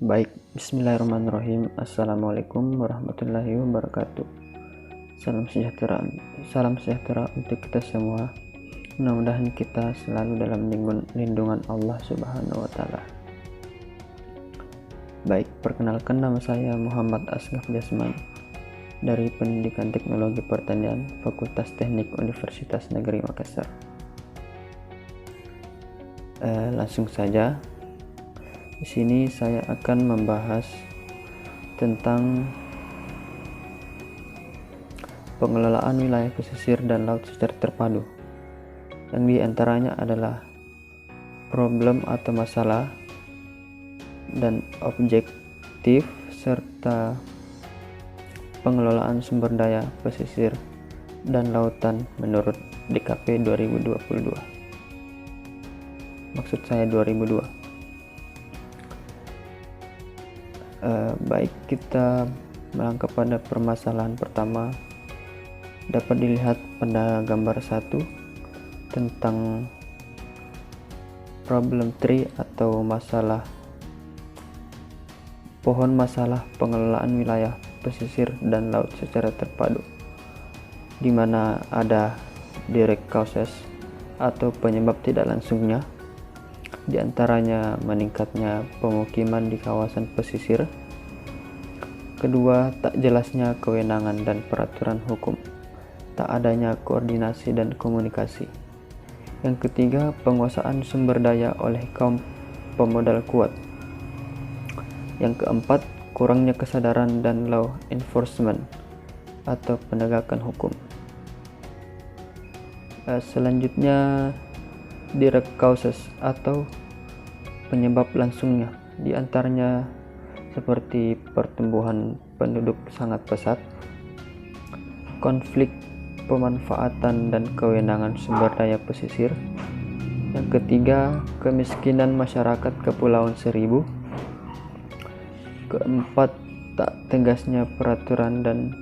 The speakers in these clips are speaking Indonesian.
Baik, bismillahirrahmanirrahim. Assalamualaikum warahmatullahi wabarakatuh. Salam sejahtera untuk kita semua. Mudah-mudahan kita selalu dalam lindungan Allah Subhanahu wa Ta'ala. Baik, perkenalkan, nama saya Muhammad Asghaf Jasman dari Pendidikan Teknologi Pertanian, Fakultas Teknik Universitas Negeri Makassar. Langsung saja. Di sini saya akan membahas tentang pengelolaan wilayah pesisir dan laut secara terpadu, yang diantaranya adalah problem atau masalah dan objektif serta pengelolaan sumber daya pesisir dan lautan menurut DKP 2022. Maksud saya 2002. Baik, kita melangkah pada permasalahan pertama. Dapat dilihat pada gambar 1 tentang problem tree atau masalah pohon masalah pengelolaan wilayah pesisir dan laut secara terpadu, di mana ada direct causes atau penyebab tidak langsungnya, di antaranya meningkatnya pemukiman di kawasan pesisir. Kedua, tak jelasnya kewenangan dan peraturan hukum, tak adanya koordinasi dan komunikasi. Yang ketiga, penguasaan sumber daya oleh kaum pemodal kuat. Yang keempat, kurangnya kesadaran dan law enforcement atau penegakan hukum. Selanjutnya, direct causes atau penyebab langsungnya, di antaranya seperti pertumbuhan penduduk sangat pesat, konflik pemanfaatan dan kewenangan sumber daya pesisir. Yang ketiga, kemiskinan masyarakat Kepulauan Seribu. Keempat, tak tegasnya peraturan dan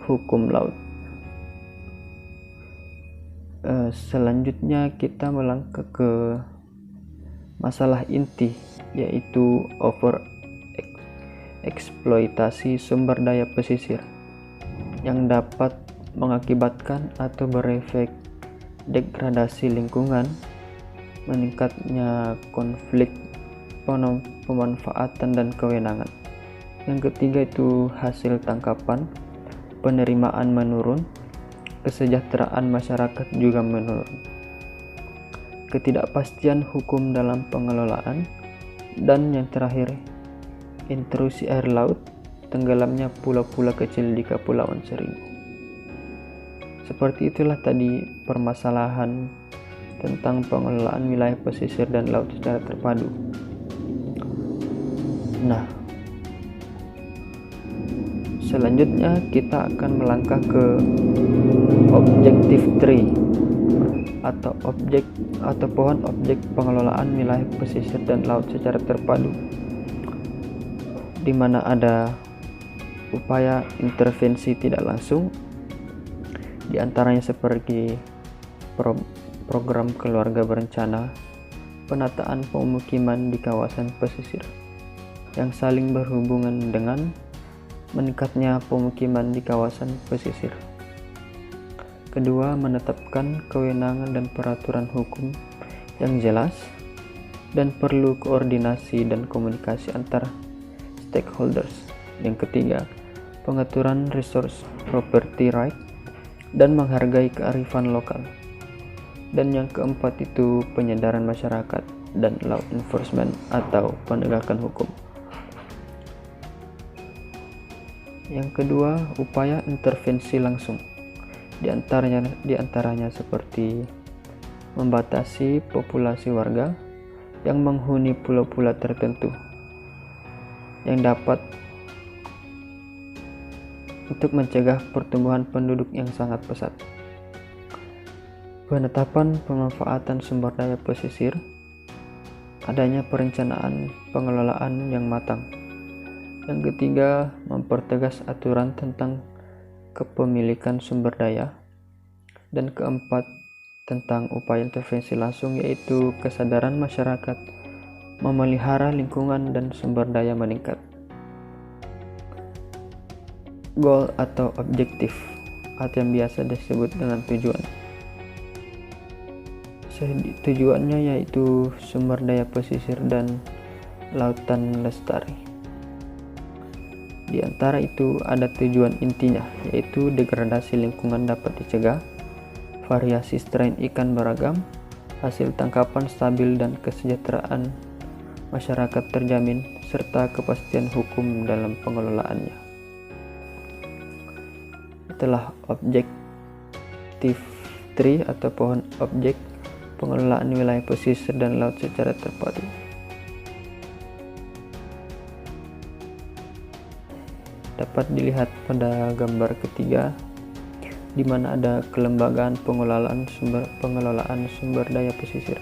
hukum laut. Selanjutnya kita melangkah ke masalah inti, yaitu eksploitasi sumber daya pesisir yang dapat mengakibatkan atau berefek degradasi lingkungan, meningkatnya konflik pemanfaatan dan kewenangan. Yang ketiga itu hasil tangkapan, penerimaan menurun, kesejahteraan masyarakat juga menurun, ketidakpastian hukum dalam pengelolaan, dan yang terakhir intrusi air laut, tenggelamnya pulau-pulau kecil di Kepulauan Seribu. Seperti itulah tadi permasalahan tentang pengelolaan wilayah pesisir dan laut secara terpadu. Nah, selanjutnya kita akan melangkah ke objektif tree atau pohon objek pengelolaan wilayah pesisir dan laut secara terpadu, di mana ada upaya intervensi tidak langsung, di antaranya seperti program keluarga berencana, penataan pemukiman di kawasan pesisir yang saling berhubungan dengan meningkatnya pemukiman di kawasan pesisir. Kedua, menetapkan kewenangan dan peraturan hukum yang jelas dan perlu koordinasi dan komunikasi antar stakeholders. Yang ketiga, pengaturan resource property right dan menghargai kearifan lokal. Dan yang keempat itu penyadaran masyarakat dan law enforcement atau penegakan hukum. Yang kedua, upaya intervensi langsung, di antaranya seperti membatasi populasi warga yang menghuni pulau-pulau tertentu yang dapat untuk mencegah pertumbuhan penduduk yang sangat pesat. Penetapan pemanfaatan sumber daya pesisir, adanya perencanaan pengelolaan yang matang. Yang ketiga, mempertegas aturan tentang kepemilikan sumber daya. Dan keempat, tentang upaya intervensi langsung, yaitu kesadaran masyarakat memelihara lingkungan dan sumber daya meningkat. Goal atau objektif atau yang biasa disebut dengan tujuan. Tujuannya yaitu sumber daya pesisir dan lautan lestari. Di antara itu ada tujuan intinya, yaitu degradasi lingkungan dapat dicegah, variasi strain ikan beragam, hasil tangkapan stabil dan kesejahteraan masyarakat terjamin, serta kepastian hukum dalam pengelolaannya. Itulah objektif 3 atau pohon objek pengelolaan wilayah pesisir dan laut secara terpadu. Dapat dilihat pada gambar ketiga, di mana ada kelembagaan pengelolaan sumber daya pesisir.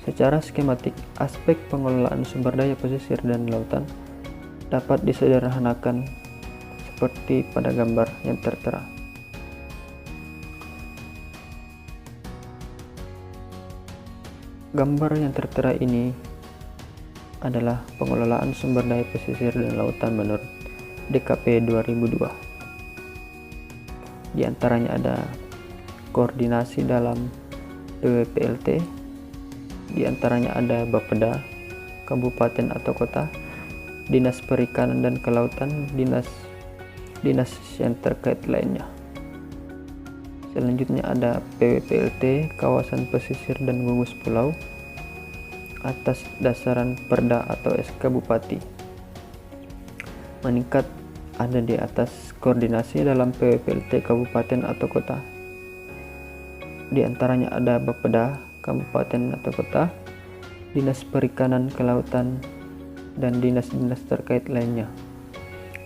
Secara skematik, aspek pengelolaan sumber daya pesisir dan lautan dapat disederhanakan seperti pada gambar yang tertera. Gambar yang tertera ini adalah pengelolaan sumber daya pesisir dan lautan menurut DKP 2002. Di antaranya ada koordinasi dalam PWPLT, di antaranya ada Bapeda, kabupaten atau kota, Dinas Perikanan dan Kelautan, dinas yang terkait lainnya. Selanjutnya ada PWPLT, kawasan pesisir dan gugus pulau, atas dasaran Perda atau SK Bupati. Meningkat ada di atas koordinasi dalam PWPLT kabupaten atau kota. Di antaranya ada Bapeda, kabupaten atau kota, Dinas Perikanan, Kelautan, dan dinas-dinas terkait lainnya.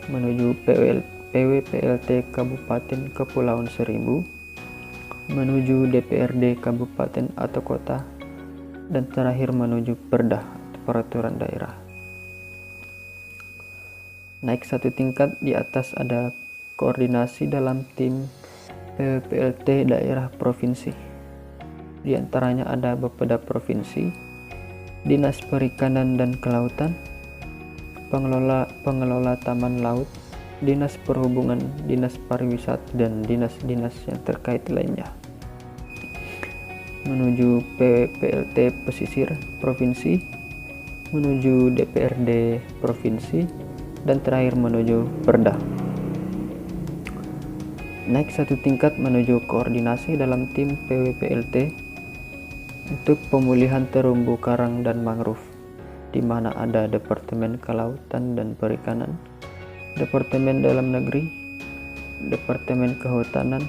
Menuju PWPLT Kabupaten Kepulauan Seribu, menuju DPRD Kabupaten atau Kota, dan terakhir menuju Perda atau Peraturan Daerah. Naik satu tingkat di atas ada koordinasi dalam tim PWPLT daerah provinsi. Di antaranya ada Bapeda Provinsi, Dinas Perikanan dan Kelautan, pengelola Taman Laut, Dinas Perhubungan, Dinas Pariwisata, dan dinas-dinas yang terkait lainnya. Menuju PWPLT Pesisir Provinsi, menuju DPRD Provinsi, dan terakhir menuju Perda. Naik satu tingkat menuju koordinasi dalam tim PWPLT untuk pemulihan terumbu karang dan mangrove, di mana ada Departemen Kelautan dan Perikanan, Departemen Dalam Negeri, Departemen Kehutanan,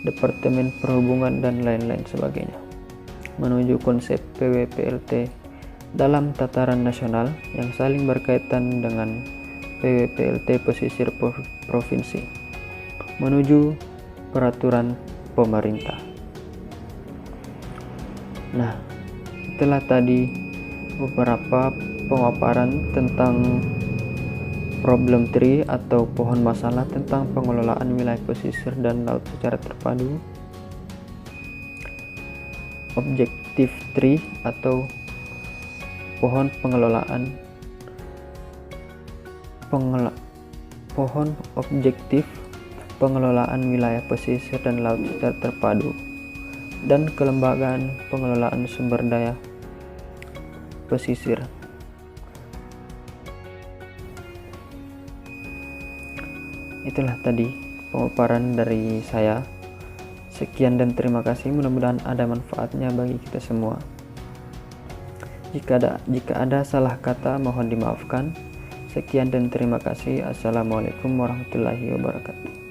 Departemen Perhubungan, dan lain-lain sebagainya. Menuju konsep PWPLT dalam tataran nasional yang saling berkaitan dengan PWPLT Pesisir Provinsi. Menuju peraturan pemerintah. Nah, itulah tadi beberapa pemaparan tentang problem 3 atau pohon masalah tentang pengelolaan wilayah pesisir dan laut secara terpadu. Objektif 3 atau pohon pengelolaan pohon objektif pengelolaan wilayah pesisir dan laut secara terpadu, dan kelembagaan pengelolaan sumber daya pesisir. Itulah tadi pemaparan dari saya. Sekian dan terima kasih, mudah-mudahan ada manfaatnya bagi kita semua. Jika ada salah kata mohon dimaafkan. Sekian dan terima kasih. Assalamualaikum warahmatullahi wabarakatuh.